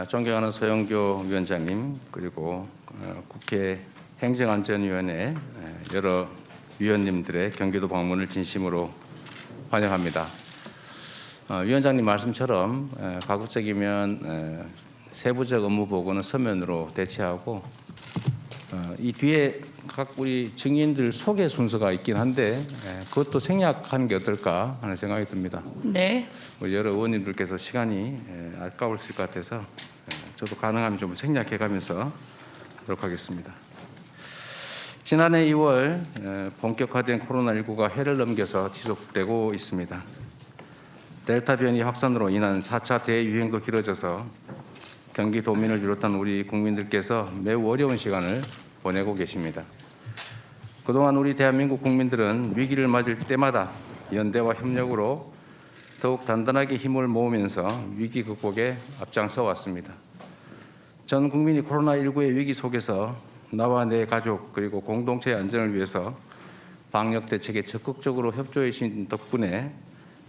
존경하는 서영교 위원장님, 그리고 국회 행정안전위원회 여러 위원님들의 경기도 방문을 진심으로 환영합니다. 위원장님 말씀처럼 가급적이면 세부적 업무 보고는 서면으로 대체하고 이 뒤에 각 우리 증인들 소개 순서가 있긴 한데 그것도 생략하는 게 어떨까 하는 생각이 듭니다. 네. 우리 여러 의원님들께서 시간이 아까우실 것 같아서 저도 가능하면 좀 생략해가면서 하도록 하겠습니다. 지난해 2월 본격화된 코로나19가 해를 넘겨서 지속되고 있습니다. 델타 변이 확산으로 인한 4차 대유행도 길어져서 경기도민을 비롯한 우리 국민들께서 매우 어려운 시간을 보내고 계십니다. 그동안 우리 대한민국 국민들은 위기를 맞을 때마다 연대와 협력으로 더욱 단단하게 힘을 모으면서 위기 극복에 앞장서 왔습니다. 전 국민이 코로나19의 위기 속에서 나와 내 가족 그리고 공동체의 안전을 위해서 방역 대책에 적극적으로 협조해 주신 덕분에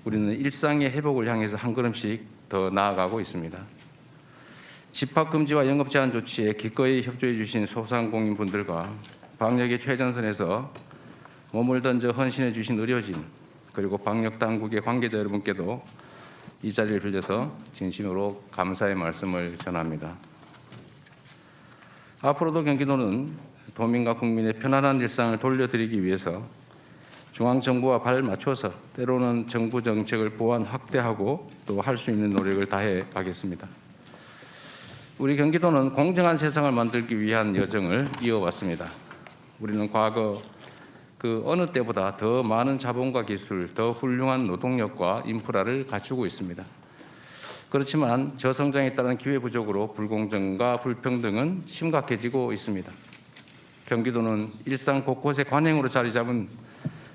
우리는 일상의 회복을 향해서 한 걸음씩 더 나아가고 있습니다. 집합금지와 영업제한 조치에 기꺼이 협조해 주신 소상공인분들과 방역의 최전선에서 몸을 던져 헌신해 주신 의료진 그리고 방역당국의 관계자 여러분께도 이 자리를 빌려서 진심으로 감사의 말씀을 전합니다. 앞으로도 경기도는 도민과 국민의 편안한 일상을 돌려드리기 위해서 중앙정부와 발 맞춰서 때로는 정부 정책을 보완 확대하고 또 할 수 있는 노력을 다해 가겠습니다. 우리 경기도는 공정한 세상을 만들기 위한 여정을 이어왔습니다. 우리는 과거 그 어느 때보다 더 많은 자본과 기술, 더 훌륭한 노동력과 인프라를 갖추고 있습니다. 그렇지만 저성장에 따른 기회 부족으로 불공정과 불평등은 심각해지고 있습니다. 경기도는 일상 곳곳에 관행으로 자리 잡은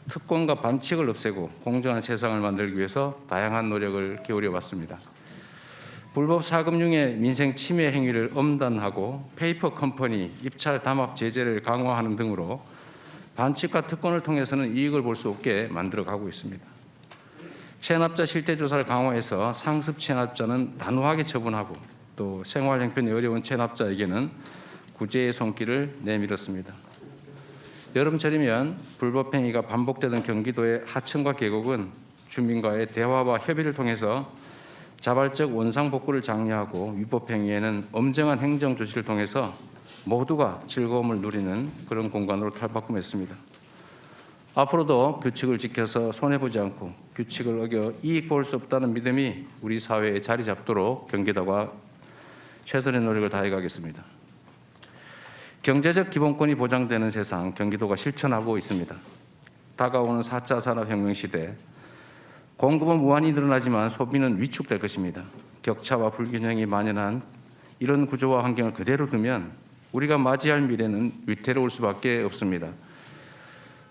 특권과 반칙을 없애고 공정한 세상을 만들기 위해서 다양한 노력을 기울여 왔습니다. 불법 사금융의 민생 침해 행위를 엄단하고 페이퍼 컴퍼니 입찰 담합 제재를 강화하는 등으로 반칙과 특권을 통해서는 이익을 볼 수 없게 만들어가고 있습니다. 체납자 실태조사를 강화해서 상습 체납자는 단호하게 처분하고 또 생활 형편이 어려운 체납자에게는 구제의 손길을 내밀었습니다. 여름철이면 불법 행위가 반복되던 경기도의 하천과 계곡은 주민과의 대화와 협의를 통해서 자발적 원상복구를 장려하고 위법 행위에는 엄정한 행정 조치를 통해서 모두가 즐거움을 누리는 그런 공간으로 탈바꿈했습니다. 앞으로도 규칙을 지켜서 손해보지 않고 규칙을 어겨 이익 볼 수 없다는 믿음이 우리 사회에 자리 잡도록 경기도가 최선의 노력을 다해 가겠습니다. 경제적 기본권이 보장되는 세상 경기도가 실천하고 있습니다. 다가오는 4차 산업혁명 시대 공급은 무한히 늘어나지만 소비는 위축될 것입니다. 격차와 불균형이 만연한 이런 구조와 환경을 그대로 두면 우리가 맞이할 미래는 위태로울 수밖에 없습니다.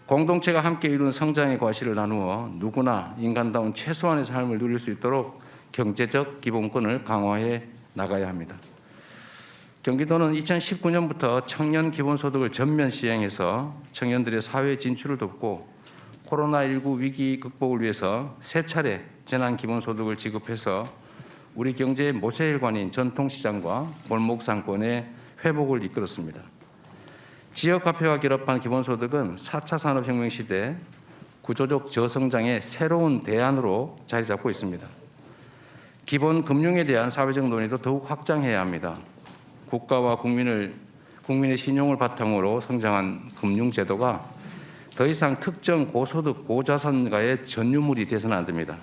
공동체가 함께 이룬 성장의 과실을 나누어 누구나 인간다운 최소한의 삶을 누릴 수 있도록 경제적 기본권을 강화해 나가야 합니다. 경기도는 2019년부터 청년 기본소득을 전면 시행해서 청년들의 사회 진출을 돕고 코로나19 위기 극복을 위해서 3차례 재난기본소득을 지급해서 우리 경제의 모세혈관인 전통시장과 골목상권의 회복을 이끌었습니다. 지역화폐와 결합한 기본소득은 4차 산업혁명 시대 구조적 저성장의 새로운 대안으로 자리 잡고 있습니다. 기본 금융에 대한 사회적 논의도 더욱 확장해야 합니다. 국가와 국민의 신용을 바탕으로 성장한 금융제도가 더 이상 특정 고소득, 고자산가의 전유물이 돼서는 안 됩니다.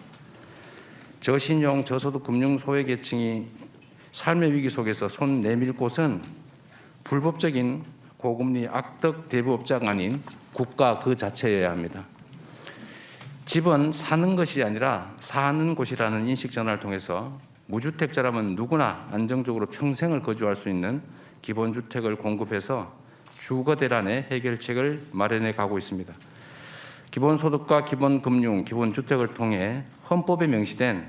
저신용, 저소득 금융 소외계층이 삶의 위기 속에서 손 내밀 곳은 불법적인 고금리 악덕 대부업자가 아닌 국가 그 자체여야 합니다. 집은 사는 것이 아니라 사는 곳이라는 인식 전환을 통해서 무주택자라면 누구나 안정적으로 평생을 거주할 수 있는 기본주택을 공급해서 주거 대란의 해결책을 마련해 가고 있습니다. 기본소득과 기본금융, 기본주택을 통해 헌법에 명시된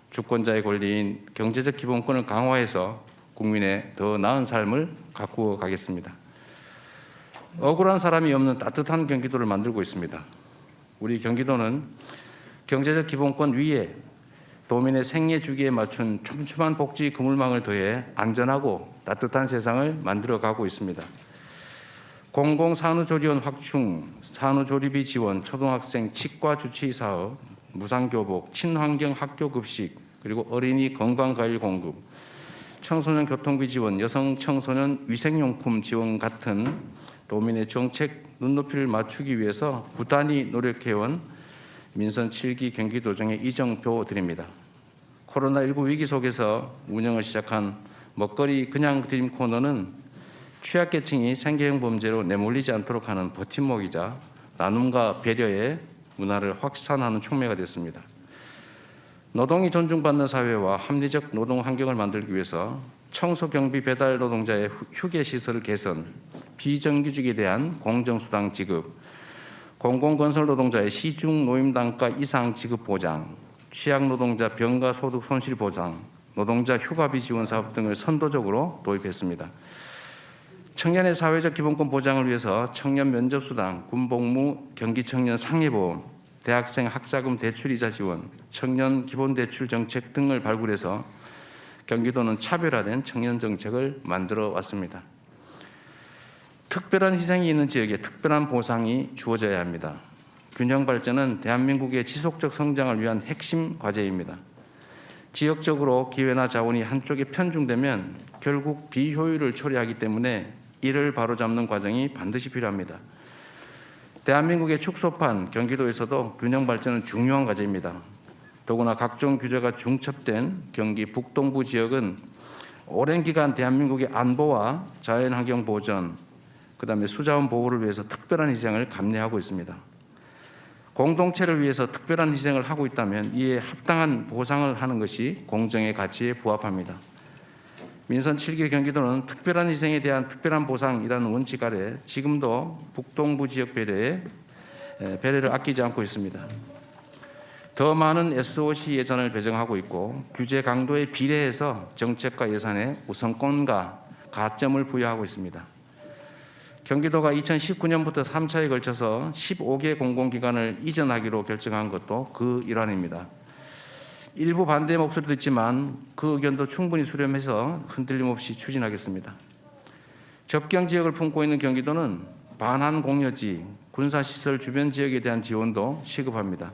주권자의 권리인 경제적 기본권을 강화해서 국민의 더 나은 삶을 가꾸어 가겠습니다. 억울한 사람이 없는 따뜻한 경기도를 만들고 있습니다. 우리 경기도는 경제적 기본권 위에 도민의 생애 주기에 맞춘 촘촘한 복지 그물망을 더해 안전하고 따뜻한 세상을 만들어가고 있습니다. 공공산후조리원 확충, 산후조리비 지원, 초등학생 치과 주치 사업, 무상교복, 친환경 학교급식, 그리고 어린이 건강과일 공급, 청소년 교통비 지원, 여성 청소년 위생용품 지원 같은 도민의 정책 눈높이를 맞추기 위해서 부단히 노력해온 민선 7기 경기도정의 이정표 드립니다. 코로나19 위기 속에서 운영을 시작한 먹거리 그냥 드림 코너는 취약계층이 생계형 범죄로 내몰리지 않도록 하는 버팀목이자 나눔과 배려의 문화를 확산하는 촉매가 됐습니다. 노동이 존중받는 사회와 합리적 노동 환경을 만들기 위해서 청소 경비 배달 노동자의 휴게 시설 개선, 비정규직에 대한 공정수당 지급, 공공건설 노동자의 시중 노임 단가 이상 지급 보장, 취약 노동자 병가 소득 손실 보장, 노동자 휴가비 지원 사업 등을 선도적으로 도입했습니다. 청년의 사회적 기본권 보장을 위해서 청년 면접수당, 군복무, 경기청년 상해보험, 대학생 학자금 대출이자 지원, 청년 기본대출 정책 등을 발굴해서 경기도는 차별화된 청년 정책을 만들어 왔습니다. 특별한 희생이 있는 지역에 특별한 보상이 주어져야 합니다. 균형 발전은 대한민국의 지속적 성장을 위한 핵심 과제입니다. 지역적으로 기회나 자원이 한쪽에 편중되면 결국 비효율을 초래하기 때문에 이를 바로잡는 과정이 반드시 필요합니다. 대한민국의 축소판 경기도에서도 균형 발전은 중요한 과제입니다. 더구나 각종 규제가 중첩된 경기 북동부 지역은 오랜 기간 대한민국의 안보와 자연환경 보전, 그다음에 수자원 보호를 위해서 특별한 희생을 감내하고 있습니다. 공동체를 위해서 특별한 희생을 하고 있다면 이에 합당한 보상을 하는 것이 공정의 가치에 부합합니다. 민선 7기 경기도는 특별한 희생에 대한 특별한 보상이라는 원칙 아래 지금도 북동부 지역 배려를 아끼지 않고 있습니다. 더 많은 SOC 예산을 배정하고 있고 규제 강도에 비례해서 정책과 예산에 우선권과 가점을 부여하고 있습니다. 경기도가 2019년부터 3차에 걸쳐서 15개 공공기관을 이전하기로 결정한 것도 그 일환입니다. 일부 반대 목소리도 있지만 그 의견도 충분히 수렴해서 흔들림 없이 추진하겠습니다. 접경 지역을 품고 있는 경기도는 반환 공여지, 군사시설 주변 지역에 대한 지원도 시급합니다.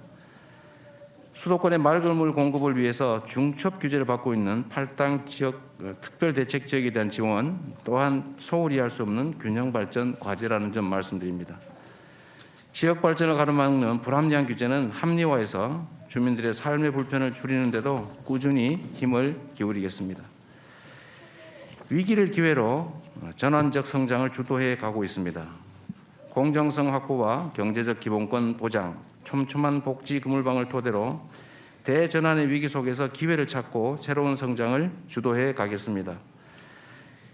수도권의 맑은 물 공급을 위해서 중첩 규제를 받고 있는 8당 지역 특별대책 지역에 대한 지원 또한 소홀히 할 수 없는 균형 발전 과제라는 점 말씀드립니다. 지역 발전을 가로막는 불합리한 규제는 합리화해서 주민들의 삶의 불편을 줄이는 데도 꾸준히 힘을 기울이겠습니다. 위기를 기회로 전환적 성장을 주도해 가고 있습니다. 공정성 확보와 경제적 기본권 보장, 촘촘한 복지 그물망을 토대로 대전환의 위기 속에서 기회를 찾고 새로운 성장을 주도해 가겠습니다.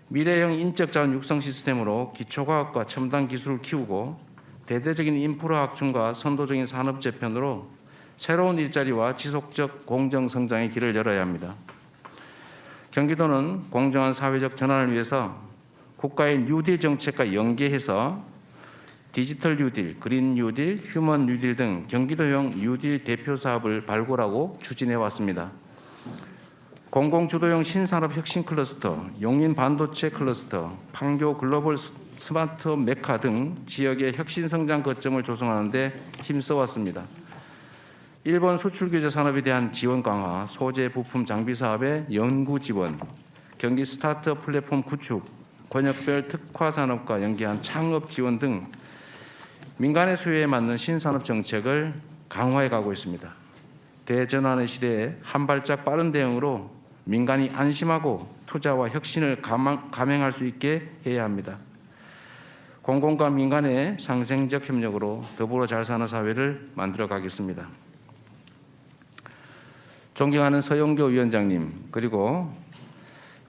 미래형 인적 자원 육성 시스템으로 기초과학과 첨단 기술을 키우고 대대적인 인프라 확충과 선도적인 산업 재편으로 새로운 일자리와 지속적 공정 성장의 길을 열어야 합니다. 경기도는 공정한 사회적 전환을 위해서 국가의 뉴딜 정책과 연계해서 디지털 뉴딜, 그린 뉴딜, 휴먼 뉴딜 등 경기도형 뉴딜 대표 사업을 발굴하고 추진해 왔습니다. 공공주도형 신산업 혁신 클러스터, 용인 반도체 클러스터, 판교 글로벌 스마트 메카 등 지역의 혁신 성장 거점을 조성하는 데 힘써 왔습니다. 일본 수출 규제 산업에 대한 지원 강화, 소재 부품 장비 사업의 연구 지원, 경기 스타트업 플랫폼 구축, 권역별 특화 산업과 연계한 창업 지원 등 민간의 수요에 맞는 신산업 정책을 강화해 가고 있습니다. 대전환의 시대에 한 발짝 빠른 대응으로 민간이 안심하고 투자와 혁신을 감행할 수 있게 해야 합니다. 공공과 민간의 상생적 협력으로 더불어 잘 사는 사회를 만들어 가겠습니다. 존경하는 서영교 위원장님, 그리고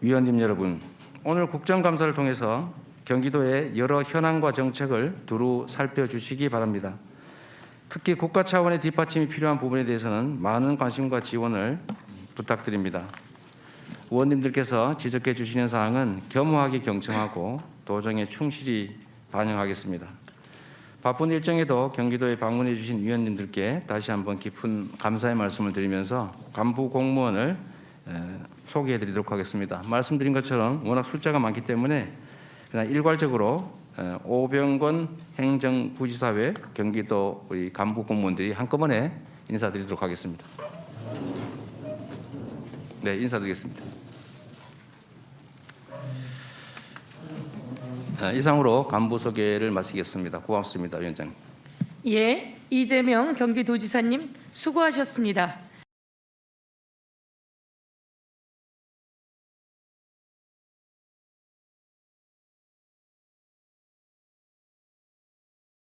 위원님 여러분, 오늘 국정감사를 통해서 경기도의 여러 현안과 정책을 두루 살펴주시기 바랍니다. 특히 국가 차원의 뒷받침이 필요한 부분에 대해서는 많은 관심과 지원을 부탁드립니다. 의원님들께서 지적해 주시는 사항은 겸허하게 경청하고 도정에 충실히 반영하겠습니다. 바쁜 일정에도 경기도에 방문해 주신 위원님들께 다시 한번 깊은 감사의 말씀을 드리면서 간부 공무원을 소개해 드리도록 하겠습니다. 말씀드린 것처럼 워낙 숫자가 많기 때문에 그냥 일괄적으로 오병건 행정부지사 외 경기도 우리 간부 공무원들이 한꺼번에 인사드리도록 하겠습니다. 네, 인사드리겠습니다. 이상으로 간부 소개를 마치겠습니다. 고맙습니다, 위원장님. 예, 이재명 경기도지사님 수고하셨습니다.